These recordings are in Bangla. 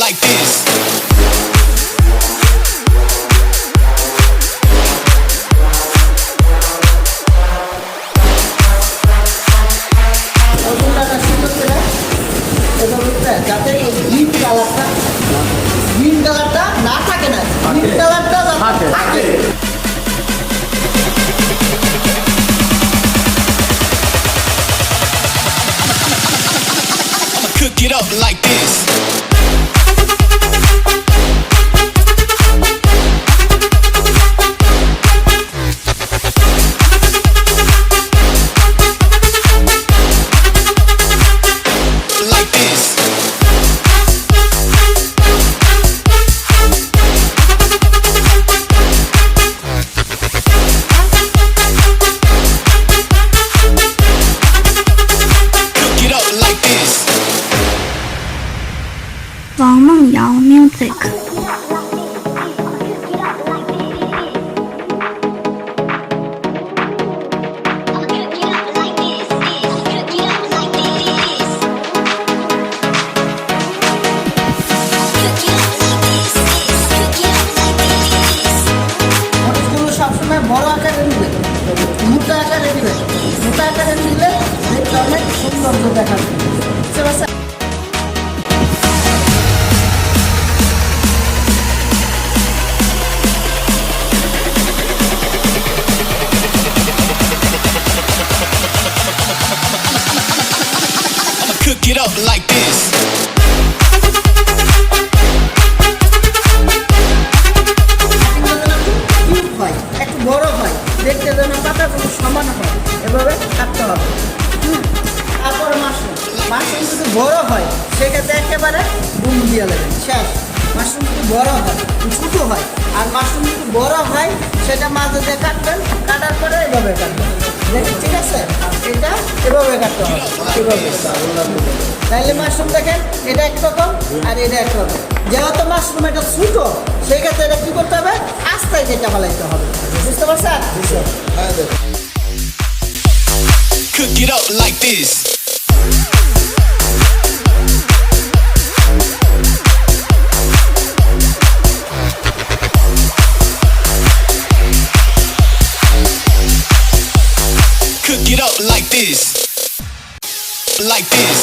like this. যাতে এই গ্রিন কালারটা না থাকে না, গ্রিন কালারটা থাকে। Cook it up like this. Like this. Cook it up like this. 王梦瑶 Music。 মরিচগুলো সবসময় বড় আকারে নিবে, মোটা আকারে নিবে। মোটা আকারে নিলে দেখতে অনেক সৌন্দর্য দেখাবে। বুঝতে পারছেন? Cook it up like this. হয় একটু বড় হয়, দেখতে যেন পাতাগুলো সমান হয়, এভাবে কাটতে হবে। তারপরে মাশরুম যদি বড় হয় সেক্ষেত্রে একেবারে বুম দিয়ে দেবেন, শেষ। মাশরুম যদি বড় হয়, ছোটো হয়, আর মাশরুম যদি বড় হয় সেটা মাঝে দিয়ে কাটবেন, কাটার পরে এভাবে কাটবেন। ঠিক আছে, এটা এভাবে কাটতে হবে, এভাবে। তাহলে মাশরুম দেখেন এটা একরকম আর এটা একরকম। যেহেতু মাশরুম এটা ছোটো, সেক্ষেত্রে এটা কী করতে হবে, আস্তে কেটে ফেলাইতে হবে। বুঝতে পারছেন? Cook it up like this. Cook it up like this. Like this.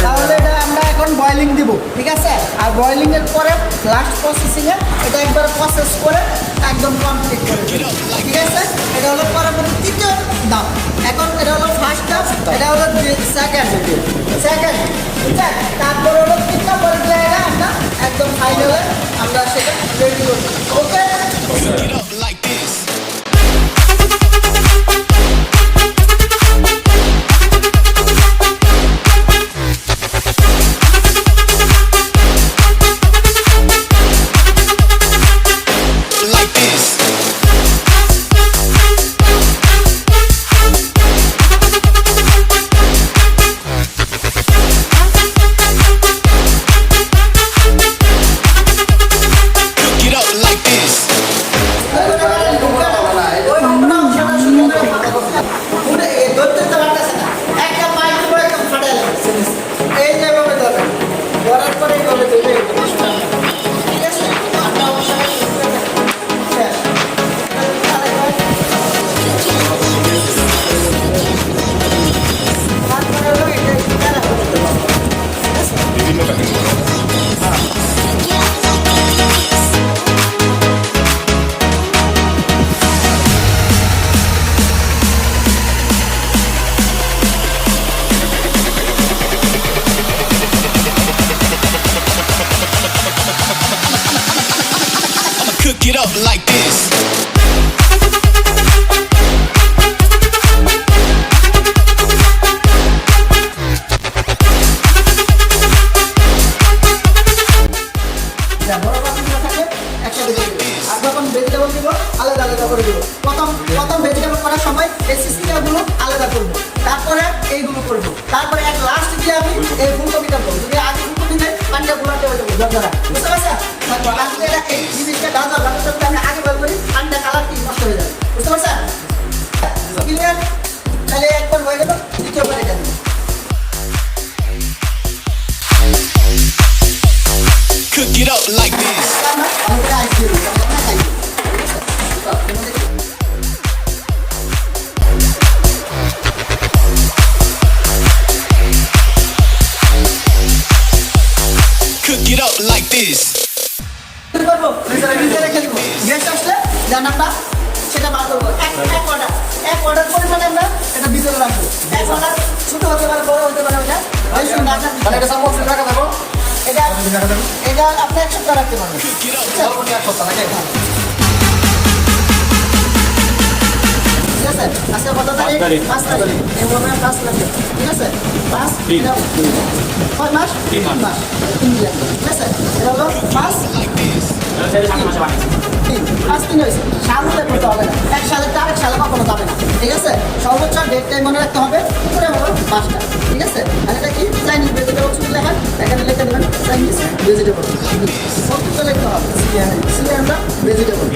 তাহলে এটা আমরা এখন বয়লিং দিব, ঠিক আছে? আর বয়লিং এর পরে লাস্ট প্রসেসিং এ এটা একবার প্রসেস করে একদম কমপ্লিট করে দিই, ঠিক আছে? এটা হলো পরবর্তী তৃতীয় ধাপ। এখন এটা হলো ফার্স্ট ধাপ, এটা হলো সেকেন্ড, ঠিক আছে? তারপর হলো 3 নম্বর জায়গা আমরা একদম ফাইনালে আমরা সেটা রেডি করব। ওকে, Cook it up like this. this. কি করবো নিজে রেখে দেবো গেস্ট আসলে জান আমরা সেটা বার করবো এক অর্ডার পরিমাণে আমরা এটা ভিতরে রাখবো এক অর্ডার ছোট হতে পারে বড় হতে পারে ওটা ওই সময় রাখা তাহলে এটা সামগ্রী রাখা থাকো এটা এটা আপনি এক সপ্তাহ রাখতে পারবেন সর্বনিম্ন এক সপ্তাহ নাকি ঠিক আছে আজকে কত তারিখ 5 তারিখ এই মনে 5 লাগবে ঠিক আছে 5 কয় মাস 3 মাস 3 দিন ঠিক আছে এটা হলো 5 3 হয়েছে সাল হলে করতে হবে না এক সালে তো আরেক সালে কখনো যাবে না ঠিক আছে সর্বোচ্চ ডেট টাইম মনে রাখতে হবে করে হলো 5টা ঠিক আছে আর এটা কি চাইনিজ ভেজিটেবল শুধু লেখা এখানে লিখে দেবেন চাইনিজ ভেজিটেবল সব কিছু লিখতে হবে সিএন আমরা ভেজিটেবল